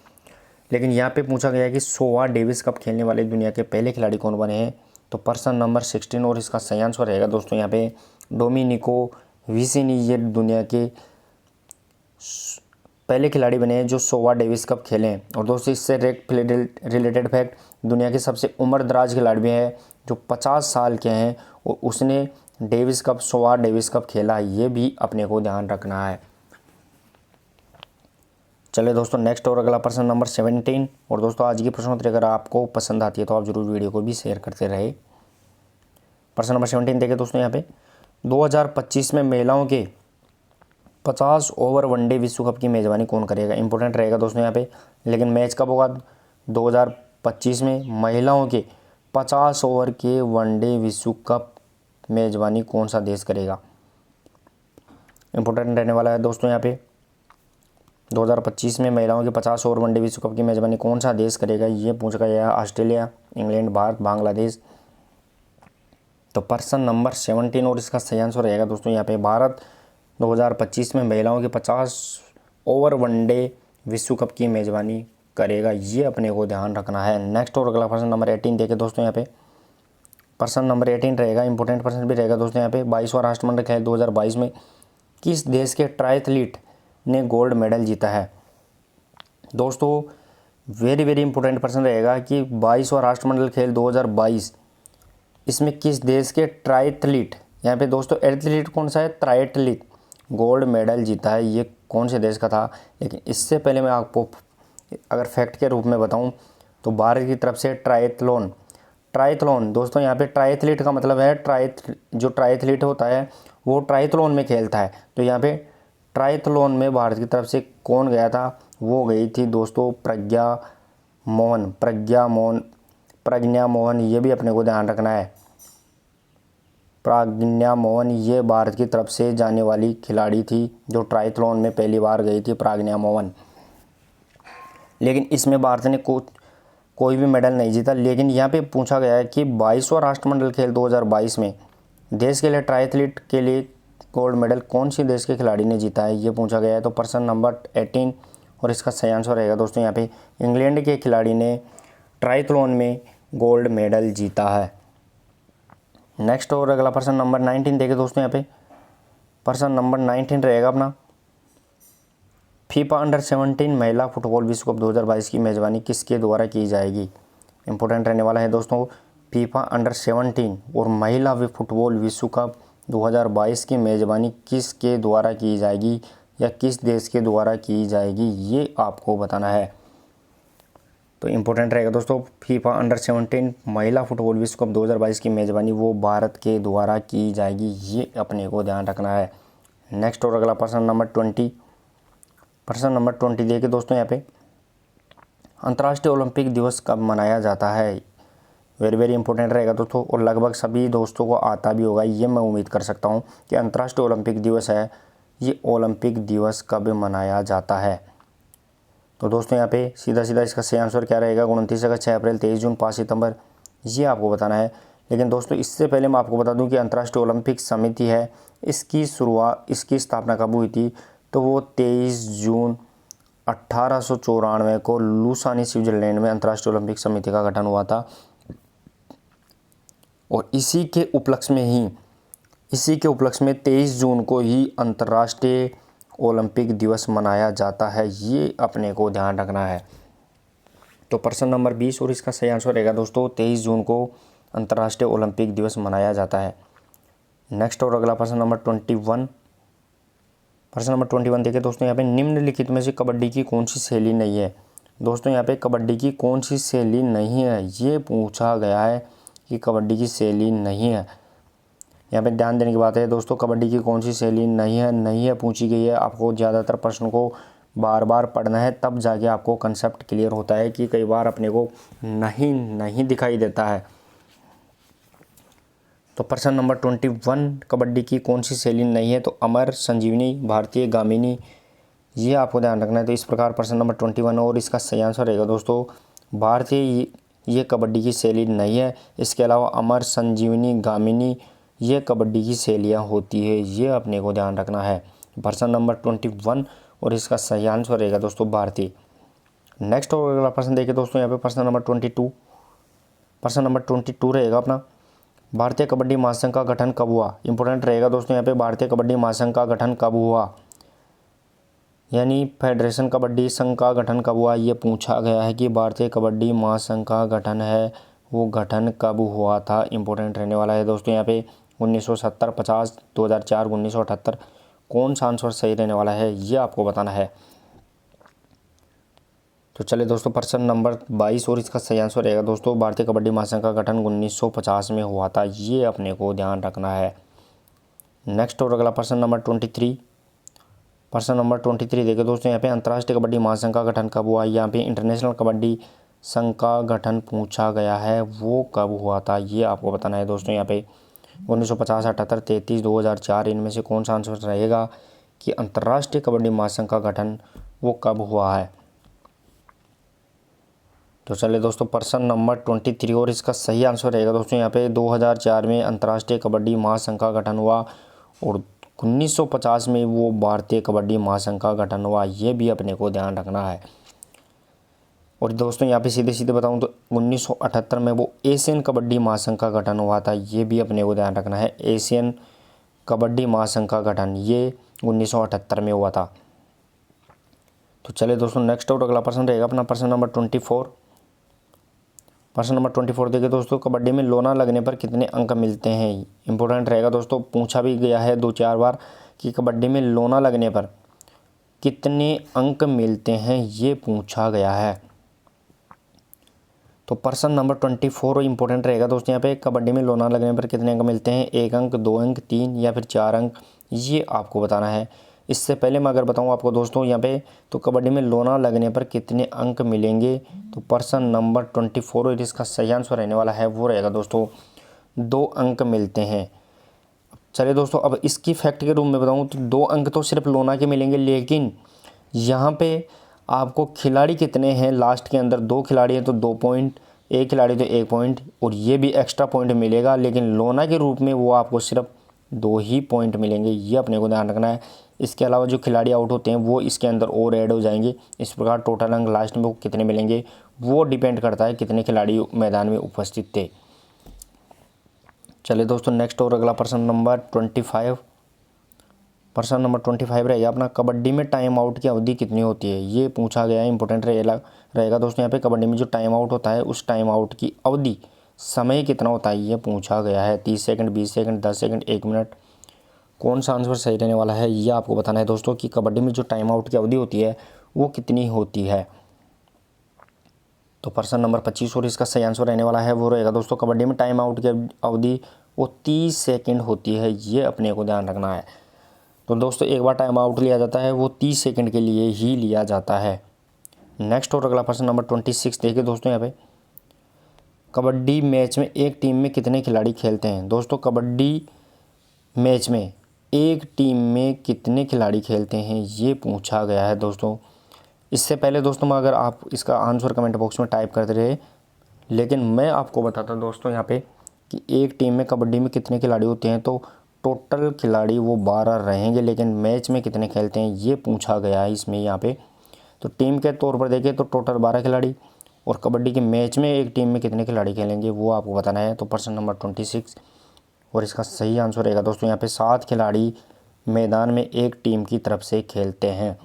Speaker 1: लेकिन यहाँ पे पूछा गया है कि सोवा डेविस कप खेलने वाले दुनिया के पहले खिलाड़ी कौन बने हैं, तो प्रश्न नंबर 16 और इसका सही आंसर रहेगा दोस्तों यहाँ पे डोमिनिको विसिनी, ये दुनिया के पहले खिलाड़ी बने हैं जो सोवा डेविस कप खेले हैं। और दोस्तों इससे रिलेटेड फैक्ट, दुनिया के सबसे उम्रदराज खिलाड़ी भी है जो 50 साल के हैं और उसने सोवा डेविस कप खेला, ये भी अपने को ध्यान रखना है। चलिए दोस्तों नेक्स्ट और अगला प्रश्न नंबर 17। और दोस्तों आज की प्रश्नोत्तरी अगर आपको पसंद आती है तो आप जरूर वीडियो को भी शेयर करते रहे। प्रश्न नंबर 17 देखें दोस्तों, यहाँ पे 2025 में महिलाओं के 50 ओवर वनडे विश्व कप की मेज़बानी कौन करेगा। इंपॉर्टेंट रहेगा दोस्तों यहाँ पे, लेकिन मैच कब होगा, 2025 में महिलाओं के 50 ओवर के वनडे विश्व कप मेज़बानी कौन सा देश करेगा। इंपॉर्टेंट रहने वाला है दोस्तों यहाँ पे 2025 में महिलाओं के 50 ओवर वनडे विश्व कप की मेज़बानी कौन सा देश करेगा, ये पूछा गया है। Australia, England, Bharat, Bangladesh. तो प्रश्न नंबर 17 और इसका सही आंसर रहेगा दोस्तों यहाँ पे भारत 2025 में महिलाओं के 50 ओवर वनडे विश्व कप की मेज़बानी करेगा, ये अपने को ध्यान रखना है। नेक्स्ट और अगला प्रश्न नंबर 18 देखें दोस्तों, यहाँ पे प्रश्न नंबर 18 रहेगा, इंपॉर्टेंट प्रश्न भी रहेगा दोस्तों यहाँ पे 22वां राष्ट्रमंडल खेल 2022 में किस देश के ट्रायथलीट ने गोल्ड मेडल जीता है। दोस्तों वेरी वेरी इंपॉर्टेंट प्रश्न रहेगा कि 22वां राष्ट्रमंडल खेल 2022 इसमें किस देश के ट्रायथलीट, यहाँ पे दोस्तों एथलीट कौन सा है, ट्रायथलीट, गोल्ड मेडल जीता है, ये कौन से देश का था। लेकिन इससे पहले मैं आपको अगर फैक्ट के रूप में बताऊं तो भारत की तरफ से ट्रायथलॉन दोस्तों, यहाँ पे ट्रायथलीट का मतलब है जो ट्रायथलीट होता है वो ट्रायथलॉन में खेलता है। तो यहाँ पे ट्रायथलॉन में भारत की तरफ से कौन गया था, वो गई थी दोस्तों प्रज्ञा मोहन, ये भी अपने को ध्यान रखना है। प्रज्ञा मोहन ये भारत की तरफ से जाने वाली खिलाड़ी थी जो ट्रायथलॉन में पहली बार गई थी, प्रज्ञा मोहन। लेकिन इसमें भारत ने कोई भी मेडल नहीं जीता। लेकिन यहाँ पे पूछा गया है कि 22वां राष्ट्रमंडल खेल 2022 में देश के लिए ट्रायथलीट के लिए गोल्ड मेडल कौन सी देश के खिलाड़ी ने जीता है, ये पूछा गया है। तो प्रश्न नंबर 18 और इसका सही आंसर रहेगा दोस्तों यहाँ पे इंग्लैंड के खिलाड़ी ने ट्रायथलॉन में गोल्ड मेडल जीता है। नेक्स्ट और अगला प्रश्न नंबर 19 देखें दोस्तों, यहाँ पे प्रश्न नंबर 19 रहेगा अपना, फीफा अंडर 17 महिला फुटबॉल विश्व कप 2022 की मेज़बानी किसके द्वारा की जाएगी। इंपॉर्टेंट रहने वाला है दोस्तों, फीफा अंडर 17 और महिला फुटबॉल विश्व कप 2022 की मेज़बानी किसके द्वारा की जाएगी या किस देश के द्वारा की जाएगी, ये आपको बताना है। तो इम्पोर्टेंट रहेगा दोस्तों, फीफा अंडर 17 महिला फुटबॉल विश्व कप 2022 की मेज़बानी वो भारत के द्वारा की जाएगी, ये अपने को ध्यान रखना है। नेक्स्ट और अगला प्रश्न नंबर 20, प्रश्न नंबर 20 देखिए दोस्तों, यहाँ पे अंतर्राष्ट्रीय ओलंपिक दिवस कब मनाया जाता है। वेरी इंपॉर्टेंट रहेगा दोस्तों, और लगभग सभी दोस्तों को आता भी होगा, ये मैं उम्मीद कर सकता हूँ कि अंतर्राष्ट्रीय ओलंपिक दिवस है, ये ओलंपिक दिवस कब मनाया जाता है। तो दोस्तों यहाँ पे सीधा इसका सही आंसर क्या रहेगा, 29 अगस्त, 6 अप्रैल, 23 जून, 5 सितंबर, ये आपको बताना है। लेकिन दोस्तों इससे पहले मैं आपको बता दूं कि अंतर्राष्ट्रीय ओलंपिक समिति है, इसकी स्थापना कब हुई थी, तो वो 23 जून 1894 को लुसानी स्विट्जरलैंड में अंतर्राष्ट्रीय ओलंपिक समिति का गठन हुआ था। और इसी के उपलक्ष्य में 23 जून को ही अंतर्राष्ट्रीय ओलंपिक दिवस मनाया जाता है, ये अपने को ध्यान रखना है। तो प्रश्न नंबर 20 और इसका सही आंसर रहेगा दोस्तों 23 जून को अंतर्राष्ट्रीय ओलंपिक दिवस मनाया जाता है। नेक्स्ट और अगला प्रश्न नंबर 21, प्रश्न नंबर 21 देखिए दोस्तों, यहाँ पे निम्नलिखित में से कबड्डी की कौन सी शैली नहीं है। दोस्तों यहाँ पे कबड्डी की कौन सी शैली नहीं है, ये पूछा गया है कि कबड्डी की शैली नहीं है। यहाँ पे ध्यान देने की बात है दोस्तों, कबड्डी की कौन सी शैली नहीं है पूछी गई है। आपको ज़्यादातर प्रश्न को बार बार पढ़ना है, तब जाके आपको कंसेप्ट क्लियर होता है कि कई बार अपने को नहीं दिखाई देता है। तो प्रश्न नंबर 21, कबड्डी की कौन सी शैली नहीं है, तो अमर, संजीवनी, भारतीय, गामिनी, ये आपको ध्यान रखना है। तो इस प्रकार प्रश्न नंबर 21 और इसका सही आंसर रहेगा दोस्तों भारतीय, ये कबड्डी की शैली नहीं है। इसके अलावा अमर, संजीवनी, गामिनी, ये कबड्डी की शैलियाँ होती है, ये अपने को ध्यान रखना है। प्रश्न नंबर 21 और इसका सही आंसर रहेगा दोस्तों भारतीय। नेक्स्ट और अगला प्रश्न देखिए दोस्तों, यहाँ पे प्रश्न नंबर 22 रहेगा अपना, भारतीय कबड्डी महासंघ का गठन कब हुआ। इंपॉर्टेंट रहेगा दोस्तों यहाँ पे, भारतीय कबड्डी महासंघ का गठन कब हुआ, यानी फेडरेशन कबड्डी संघ का गठन कब हुआ, ये पूछा गया है कि भारतीय कबड्डी महासंघ का गठन है वो गठन कब हुआ था। इंपॉर्टेंट रहने वाला है दोस्तों यहाँ पे 1970, 50, 2004, 1978, कौन सा आंसर सही रहने वाला है, ये आपको बताना है। तो चलिए दोस्तों, प्रश्न नंबर 22 और इसका सही आंसर रहेगा दोस्तों भारतीय कबड्डी महासंघ का गठन 1950 में हुआ था, ये अपने को ध्यान रखना है। नेक्स्ट और अगला प्रश्न नंबर 23, प्रश्न नंबर 23 देखिए दोस्तों, यहाँ पे अंतर्राष्ट्रीय कबड्डी महासंघ का गठन कब हुआ। यहाँ पे इंटरनेशनल कबड्डी संघ का गठन पूछा गया है, वो कब हुआ था, ये आपको बताना है दोस्तों। यहाँ पे 1950, 78, 33, 2004, इनमें से कौन सा आंसर रहेगा कि अंतर्राष्ट्रीय कबड्डी महासंघ का गठन वो कब हुआ है। तो चलिए दोस्तों, प्रश्न नंबर 23 और इसका सही आंसर रहेगा दोस्तों यहाँ पे 2004 में अंतर्राष्ट्रीय कबड्डी महासंघ का गठन हुआ और 1950 में वो भारतीय कबड्डी महासंघ का गठन हुआ, ये भी अपने को ध्यान रखना है। और दोस्तों यहाँ पे सीधे बताऊँ तो 1978 में वो एशियन कबड्डी महासंघ का गठन हुआ था, ये भी अपने को ध्यान रखना है। एशियन कबड्डी महासंघ का गठन ये 1978 में हुआ था। तो चलिए दोस्तों, नेक्स्ट और अगला प्रश्न रहेगा अपना प्रश्न नंबर 24। प्रश्न नंबर 24 देखिए दोस्तों, कबड्डी में लोना लगने पर कितने अंक मिलते हैं। इंपॉर्टेंट रहेगा दोस्तों, पूछा भी गया है 2-4 बार कि कबड्डी में लोना लगने पर कितने अंक मिलते हैं ये पूछा गया है। तो प्रश्न नंबर 24 इंपॉर्टेंट रहेगा दोस्तों। यहाँ पे कबड्डी में लोना लगने पर कितने अंक मिलते हैं, 1 अंक, 2 अंक, 3 या फिर 4 अंक, ये आपको बताना है। इससे पहले मैं अगर बताऊँ आपको दोस्तों यहाँ पे, तो कबड्डी में लोना लगने पर कितने अंक मिलेंगे, तो प्रश्न नंबर 24 इसका सही आंसर रहने वाला है वो रहेगा दोस्तों 2 अंक मिलते हैं। चलिए दोस्तों, अब इसकी फैक्ट के रूप में बताऊँ तो 2 अंक तो सिर्फ लोना के मिलेंगे, लेकिन यहाँ पे आपको खिलाड़ी कितने हैं लास्ट के अंदर, 2 खिलाड़ी हैं तो 2 पॉइंट, 1 खिलाड़ी तो 1 पॉइंट, और ये भी एक्स्ट्रा पॉइंट मिलेगा, लेकिन लोना के रूप में वो आपको सिर्फ 2 ही पॉइंट मिलेंगे, ये अपने को ध्यान रखना है। इसके अलावा जो खिलाड़ी आउट होते हैं वो इसके अंदर और ऐड हो जाएंगे। इस प्रकार टोटल अंक लास्ट में वो कितने मिलेंगे वो डिपेंड करता है कितने खिलाड़ी मैदान में उपस्थित थे। चलिए दोस्तों, नेक्स्ट और अगला प्रश्न नंबर 25। प्रश्न नंबर 25 रहेगा अपना, कबड्डी में टाइम आउट की अवधि कितनी होती है, ये पूछा गया है। इंपॉर्टेंट रहेगा दोस्तों। यहाँ पे कबड्डी में जो टाइम आउट होता है उस टाइम आउट की अवधि, समय कितना होता है, ये पूछा गया है। 30 सेकंड, 20 सेकंड, 10 सेकंड, 1 मिनट, कौन सा आंसर सही रहने वाला है ये आपको बताना है दोस्तों कि कबड्डी में जो टाइम आउट की अवधि होती है वो कितनी होती है। तो प्रश्न नंबर 25 और इसका सही आंसर रहने वाला है वो रहेगा दोस्तों, कबड्डी में टाइम आउट की अवधि वो 30 सेकंड होती है, ये अपने को ध्यान रखना है। तो दोस्तों, एक बार टाइम आउट लिया जाता है वो 30 सेकंड के लिए ही लिया जाता है। नेक्स्ट और अगला प्रश्न नंबर 26 देखिए दोस्तों। यहाँ पे कबड्डी मैच में एक टीम में कितने खिलाड़ी खेलते हैं। दोस्तों, कबड्डी मैच में एक टीम में कितने खिलाड़ी खेलते हैं ये पूछा गया है दोस्तों। इससे पहले दोस्तों मैं अगर आप इसका आंसर कमेंट बॉक्स में टाइप करते रहे, लेकिन मैं आपको बताता दोस्तों यहाँ पे कि एक टीम में कबड्डी में कितने खिलाड़ी होते हैं, तो टोटल खिलाड़ी वो 12 रहेंगे, लेकिन मैच में कितने खेलते हैं ये पूछा गया है इसमें यहाँ पे। तो टीम के तौर पर देखें तो टोटल 12 खिलाड़ी, और कबड्डी के मैच में एक टीम में कितने खिलाड़ी खेलेंगे वो आपको बताना है। तो प्रश्न नंबर 26 और इसका सही आंसर रहेगा दोस्तों यहाँ पे 7 खिलाड़ी मैदान में एक टीम की तरफ से खेलते हैं।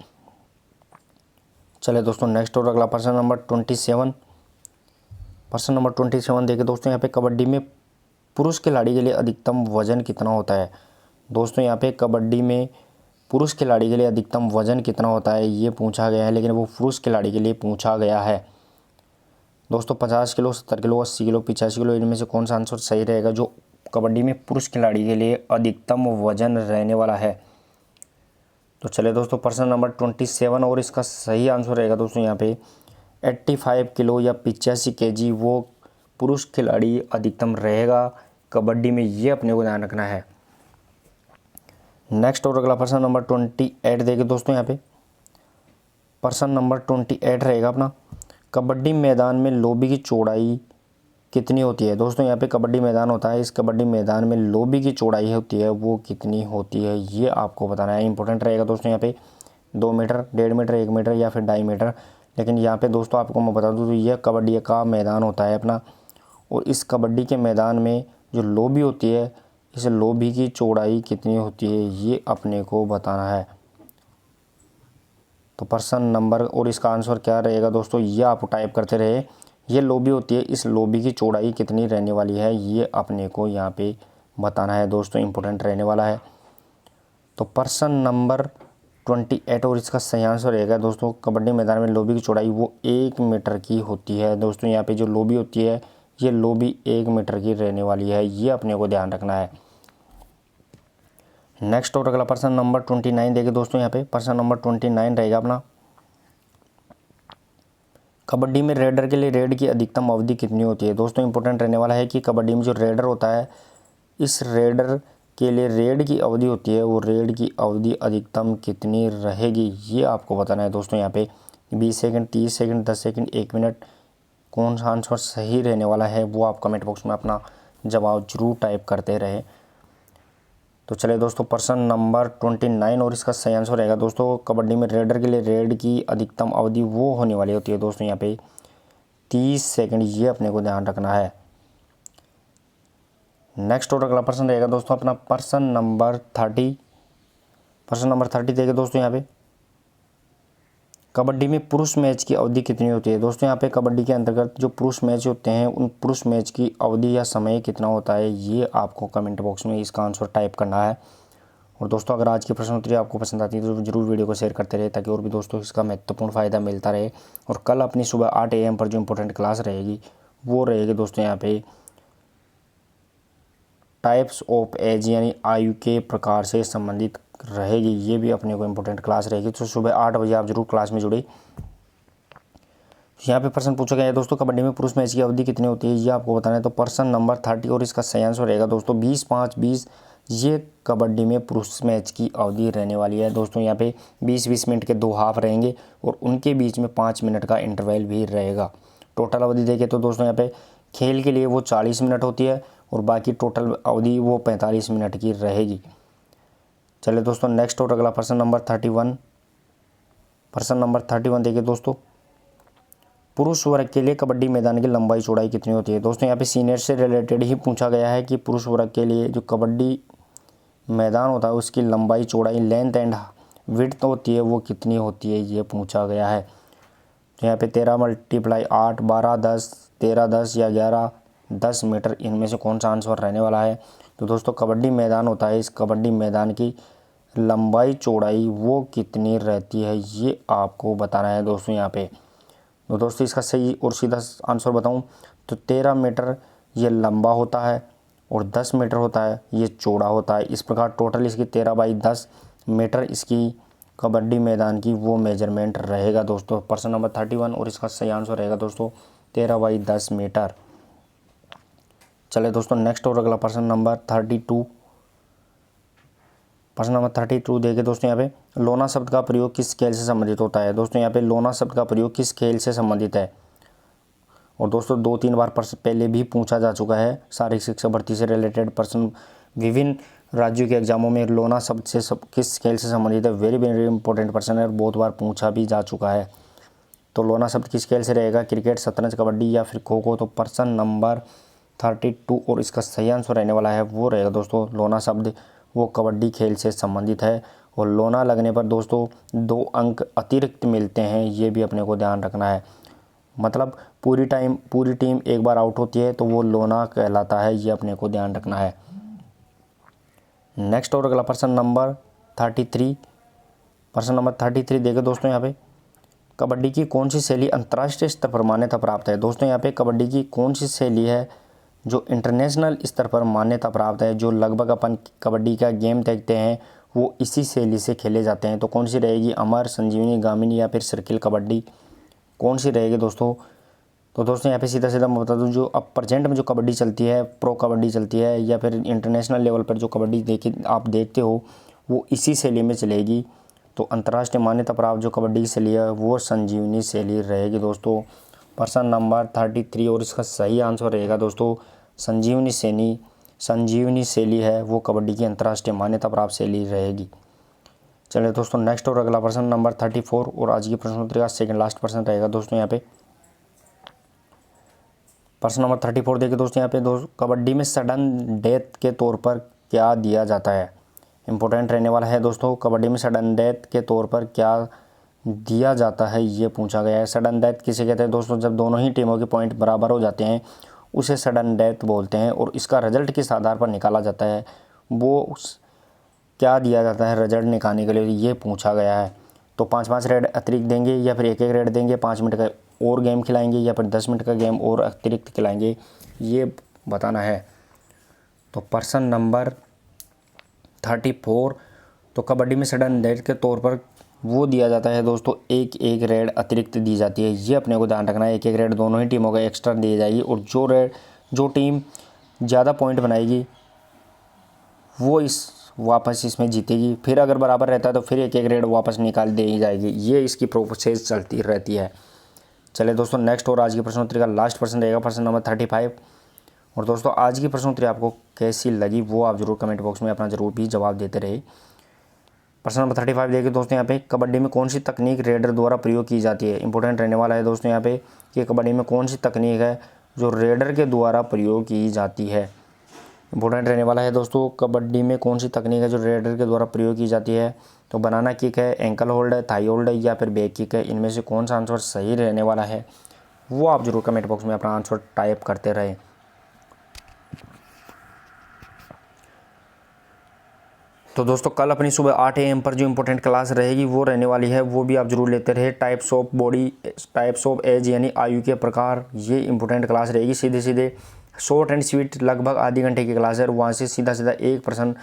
Speaker 1: चले दोस्तों, नेक्स्ट और अगला प्रश्न नंबर 27। प्रश्न नंबर 27 देखिए दोस्तों। यहाँ पे कबड्डी में पुरुष खिलाड़ी के लिए अधिकतम वजन कितना होता है। दोस्तों, यहाँ पे कबड्डी में पुरुष खिलाड़ी के लिए अधिकतम वजन कितना होता है ये पूछा गया है, लेकिन वो पुरुष खिलाड़ी के लिए पूछा गया है दोस्तों। 50 किलो, 70 किलो, 80 किलो, 85 किलो, इनमें से कौन सा आंसर सही रहेगा जो कबड्डी में पुरुष खिलाड़ी के लिए अधिकतम वजन रहने वाला है। तो चलिए दोस्तों, प्रश्न नंबर 27 और इसका सही आंसर रहेगा दोस्तों यहाँ पे 85 किलो या 85 kg वो पुरुष खिलाड़ी अधिकतम रहेगा कबड्डी में, ये अपने को ध्यान रखना है। नेक्स्ट और अगला प्रश्न नंबर 28 देखिए दोस्तों। यहाँ पे प्रश्न नंबर 28 रहेगा अपना, कबड्डी मैदान में लोबी की चौड़ाई कितनी होती है। दोस्तों, यहाँ पे कबड्डी मैदान होता है, इस कबड्डी मैदान में लोबी की चौड़ाई होती है वो कितनी होती है ये आपको बताना है। इंपॉर्टेंट रहेगा दोस्तों यहाँ पे 2 मीटर, 1.5 मीटर, 1 मीटर या फिर 2.5 मीटर, लेकिन यहाँ पे दोस्तों आपको मैं बता दूँ तो यह कबड्डी का मैदान होता है अपना, और इस कबड्डी के मैदान में जो लोबी होती है इस लोबी की चौड़ाई कितनी होती है ये अपने को बताना है। तो प्रश्न नंबर और इसका आंसर क्या रहेगा दोस्तों ये आप टाइप करते रहे। ये लोबी होती है, इस लोबी की चौड़ाई कितनी रहने वाली है ये अपने को यहाँ पे बताना है दोस्तों, इंपॉर्टेंट रहने वाला है। तो प्रश्न नंबर 28 और इसका सही आंसर रहेगा दोस्तों, कबड्डी मैदान में लोबी की चौड़ाई वो 1 मीटर की होती है दोस्तों। यहाँ पे जो लोबी होती है ये लोबी 1 मीटर की रहने वाली है, ये अपने को ध्यान रखना है। नेक्स्ट और अगला प्रश्न नंबर 29 देखिए दोस्तों। यहाँ पे प्रश्न नंबर 29 रहेगा अपना, कबड्डी में रेडर के लिए रेड की अधिकतम अवधि कितनी होती है। दोस्तों, इंपॉर्टेंट रहने वाला है कि कबड्डी में जो रेडर होता है इस रेडर के लिए रेड की अवधि होती है वो रेड की अवधि अधिकतम कितनी रहेगी ये आपको बताना है दोस्तों। यहाँ पे 20 सेकंड, 30 सेकंड, 10 सेकंड, 1 मिनट, कौन सा आंसर सही रहने वाला है वो आप कमेंट बॉक्स में अपना जवाब जरूर टाइप करते रहे। तो चलिए दोस्तों, प्रश्न नंबर 29 और इसका सही आंसर रहेगा दोस्तों, कबड्डी में रेडर के लिए रेड की अधिकतम अवधि वो होने वाली होती है दोस्तों यहाँ पे 30 सेकंड, ये अपने को ध्यान रखना है। नेक्स्ट और अगला प्रश्न रहेगा दोस्तों अपना प्रश्न नंबर 30। प्रश्न नंबर 30 देखिए दोस्तों। यहाँ पे कबड्डी में पुरुष मैच की अवधि कितनी होती है। दोस्तों, यहाँ पे कबड्डी के अंतर्गत जो पुरुष मैच होते हैं उन पुरुष मैच की अवधि या समय कितना होता है ये आपको कमेंट बॉक्स में इसका आंसर टाइप करना है। और दोस्तों अगर आज की प्रश्न उत्तरी आपको पसंद आती है तो जरूर वीडियो को शेयर करते रहे, ताकि और भी दोस्तों इसका महत्वपूर्ण फ़ायदा मिलता रहे। और कल अपनी सुबह 8 AM पर जो इम्पोर्टेंट क्लास रहेगी वो रहेगी दोस्तों यहाँ पे टाइप्स ऑफ एज, यानी आयु के प्रकार से संबंधित रहेगी। ये भी अपने को इम्पोर्टेंट क्लास रहेगी, तो सुबह 8 बजे आप जरूर क्लास में जुड़े। यहाँ पे प्रश्न पूछा गया है दोस्तों, कबड्डी में पुरुष मैच की अवधि कितनी होती है, ये आपको बताना है। तो प्रश्न नंबर 30 और इसका सही आंसर रहेगा दोस्तों 20-5-20। ये कबड्डी में पुरुष मैच की अवधि रहने वाली है दोस्तों। यहाँ पे 20-20 मिनट के 2 हाफ रहेंगे और उनके बीच में 5 मिनट का इंटरवल भी रहेगा। टोटल अवधि देखें तो दोस्तों यहाँ पे खेल के लिए वो 40 मिनट होती है और बाकी टोटल अवधि वो 45 मिनट की रहेगी। चलिए दोस्तों नेक्स्ट और अगला प्रश्न नंबर 31। प्रश्न नंबर 31 देखिए दोस्तों, पुरुष वर्ग के लिए कबड्डी मैदान की लंबाई चौड़ाई कितनी होती है। दोस्तों यहाँ पे सीनियर से रिलेटेड ही पूछा गया है कि पुरुष वर्ग के लिए जो कबड्डी मैदान होता है उसकी लंबाई चौड़ाई, लेंथ एंड विड्थ होती है वो कितनी होती है, ये पूछा गया है। तो यहाँ पे 13 × 8, 12, 10, 13, 10 या 11, 10 मीटर, इनमें से कौन सा आंसर रहने वाला है। तो दोस्तों कबड्डी मैदान होता है, इस कबड्डी मैदान की लंबाई चौड़ाई वो कितनी रहती है, ये आपको बताना है दोस्तों यहाँ पे। तो दोस्तों इसका सही और सीधा आंसर बताऊं तो 13 मीटर ये लंबा होता है और 10 मीटर होता है ये चौड़ा होता है। इस प्रकार टोटल इसकी 13/10 मीटर इसकी कबड्डी मैदान की वो मेजरमेंट रहेगा दोस्तों। प्रश्न नंबर 31 और इसका सही आंसर रहेगा दोस्तों 13/10 मीटर। चले दोस्तों नेक्स्ट और अगला प्रश्न नंबर 32। प्रश्न नंबर 32 देखे दोस्तों, यहाँ पे लोना शब्द का प्रयोग किस खेल से संबंधित होता है। दोस्तों यहाँ पे लोना शब्द का प्रयोग किस खेल से संबंधित है। और दोस्तों 2-3 बार पहले भी पूछा जा चुका है। शारीरिक शिक्षा भर्ती से रिलेटेड प्रश्न विभिन्न राज्यों के एग्जामों में लोना शब्द से किस खेल से संबंधित है, वेरी वेरी इंपॉर्टेंट प्रश्न है और बहुत बार पूछा भी जा चुका है। तो लोना शब्द किस खेल से रहेगा, क्रिकेट, शतरंज, कबड्डी या फिर खो खो। तो प्रश्न नंबर 32 और इसका सही आंसर रहने वाला है वो रहेगा दोस्तों लोना शब्द वो कबड्डी खेल से संबंधित है। और लोना लगने पर दोस्तों 2 अंक अतिरिक्त मिलते हैं, ये भी अपने को ध्यान रखना है। मतलब पूरी टीम एक बार आउट होती है तो वो लोना कहलाता है, ये अपने को ध्यान रखना है। नेक्स्ट और अगला प्रश्न नंबर 33। प्रश्न नंबर 33 देखें दोस्तों, यहाँ पे कबड्डी की कौन सी शैली अंतर्राष्ट्रीय स्तर पर मान्यता प्राप्त है। दोस्तों यहाँ पे कबड्डी की कौन सी शैली है जो इंटरनेशनल स्तर पर मान्यता प्राप्त है, जो लगभग अपन कबड्डी का गेम देखते हैं वो इसी शैली से खेले जाते हैं। तो कौन सी रहेगी, अमर, संजीवनी, गामिनी या फिर सर्किल कबड्डी, कौन सी रहेगी दोस्तों। तो दोस्तों यहाँ पे सीधा सीधा मैं बता दूं, जो अब प्रेजेंट में जो कबड्डी चलती है, प्रो कबड्डी चलती है या फिर इंटरनेशनल लेवल पर जो कबड्डी आप देखते हो वो इसी शैली में चलेगी। तो अंतर्राष्ट्रीय मान्यता प्राप्त जो कबड्डी की शैली है वो संजीवनी शैली रहेगी दोस्तों। प्रश्न नंबर 33 और इसका सही आंसर रहेगा दोस्तों संजीवनी शैली है वो कबड्डी की अंतर्राष्ट्रीय मान्यता प्राप्त शैली रहेगी। चलिए दोस्तों नेक्स्ट और अगला प्रश्न नंबर 34 और आज की प्रश्नोत्तरी का सेकंड लास्ट प्रश्न रहेगा दोस्तों। यहाँ पे प्रश्न नंबर 34 देखिए दोस्तों, यहाँ पे कबड्डी में सडन डेथ के तौर पर क्या दिया जाता है। इंपॉर्टेंट रहने वाला है दोस्तों, कबड्डी में सडन डेथ के तौर पर क्या दिया जाता है, ये पूछा गया है। सडन डेथ किसे कहते हैं दोस्तों, जब दोनों ही टीमों के पॉइंट बराबर हो जाते हैं उसे सडन डेथ बोलते हैं। और इसका रिजल्ट किस आधार पर निकाला जाता है, वो क्या दिया जाता है रिजल्ट निकालने के लिए, ये पूछा गया है। तो 5-5 रेड अतिरिक्त देंगे या फिर 1-1 रेड देंगे, 5 मिनट का और गेम खिलाएंगे या फिर 10 मिनट का गेम और अतिरिक्त खिलाएंगे, ये बताना है। तो प्रश्न नंबर 34, तो कबड्डी में सडन डेथ के तौर पर वो दिया जाता है दोस्तों 1-1 रेड अतिरिक्त दी जाती है, ये अपने को ध्यान रखना है। 1-1 रेड दोनों ही टीमों को एक्स्ट्रा दी जाएगी और जो टीम ज़्यादा पॉइंट बनाएगी वो वापस इसमें जीतेगी। फिर अगर बराबर रहता है तो फिर 1-1 रेड वापस निकाल दी जाएगी, ये इसकी प्रोसेस चलती रहती है। चलिए दोस्तों नेक्स्ट और आज की प्रश्नोत्तरी का लास्ट प्रश्न रहेगा प्रश्न नंबर 35। और दोस्तों आज की प्रश्नोत्तरी आपको कैसी लगी वो आप जरूर कमेंट बॉक्स में अपना जरूर भी जवाब देते रहे। प्रश्न नंबर 35 देखिए दोस्तों, यहाँ पे कबड्डी में कौन सी तकनीक रेडर द्वारा प्रयोग की जाती है। इंपॉर्टेंट रहने वाला है दोस्तों यहाँ पे कि कबड्डी में कौन सी तकनीक है जो रेडर के द्वारा प्रयोग की जाती है। इंपॉर्टेंट रहने वाला है दोस्तों, कबड्डी में कौन सी तकनीक है जो रेडर के द्वारा प्रयोग की जाती है। तो बनाना किक है, एंकल होल्ड है, थाई होल्ड है या फिर बैक किक है, इनमें से कौन सा आंसर सही रहने वाला है वो आप जरूर कमेंट बॉक्स में अपना आंसर टाइप करते रहें। तो दोस्तों कल अपनी सुबह 8 AM पर जो इम्पोर्टेंट क्लास रहेगी वो रहने वाली है, वो भी आप जरूर लेते रहे। Types of body, types of age यानी आयु के प्रकार, ये इम्पोर्टेंट क्लास रहेगी। सीधे सीधे शॉर्ट एंड स्वीट लगभग आधे घंटे की क्लास है, और वहाँ से सीधा सीधा एक प्रश्न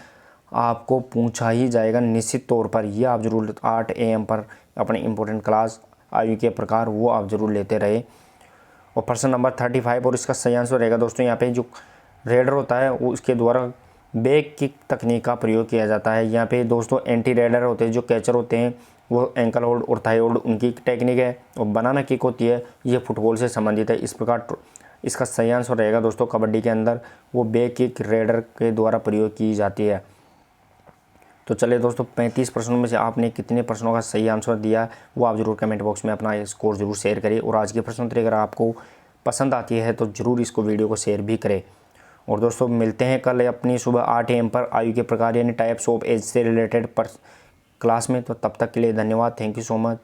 Speaker 1: आपको पूछा ही जाएगा निश्चित तौर पर। ये आप जरूर 8 AM पर अपनी इम्पोर्टेंट क्लास आयु के प्रकार वो आप जरूर लेते रहे। और प्रश्न नंबर 35 और इसका सही आंसर रहेगा दोस्तों, यहाँ पे जो रेडर होता है वो उसके द्वारा बैक किक तकनीक का प्रयोग किया जाता है। यहाँ पे दोस्तों एंटी रेडर होते हैं, जो कैचर होते हैं वो एंकल होल्ड और थाई होल्ड उनकी टेक्निक है, और बनाना किक होती है ये फुटबॉल से संबंधित है। इस प्रकार इसका सही आंसर रहेगा दोस्तों, कबड्डी के अंदर वो बैक किक रेडर के द्वारा प्रयोग की जाती है। तो चलिए दोस्तों, 35 प्रश्नों में से आपने कितने प्रश्नों का सही आंसर दिया वो आप जरूर कमेंट बॉक्स में अपना स्कोर जरूर शेयर करिए। और आज की प्रश्नोत्तरी अगर आपको पसंद आती है तो ज़रूर इसको वीडियो को शेयर भी करें। और दोस्तों मिलते हैं कल अपनी सुबह 8 AM पर आयु के प्रकार यानी टाइप्स ऑफ एज से रिलेटेड पर क्लास में। तो तब तक के लिए धन्यवाद, थैंक यू सो मच।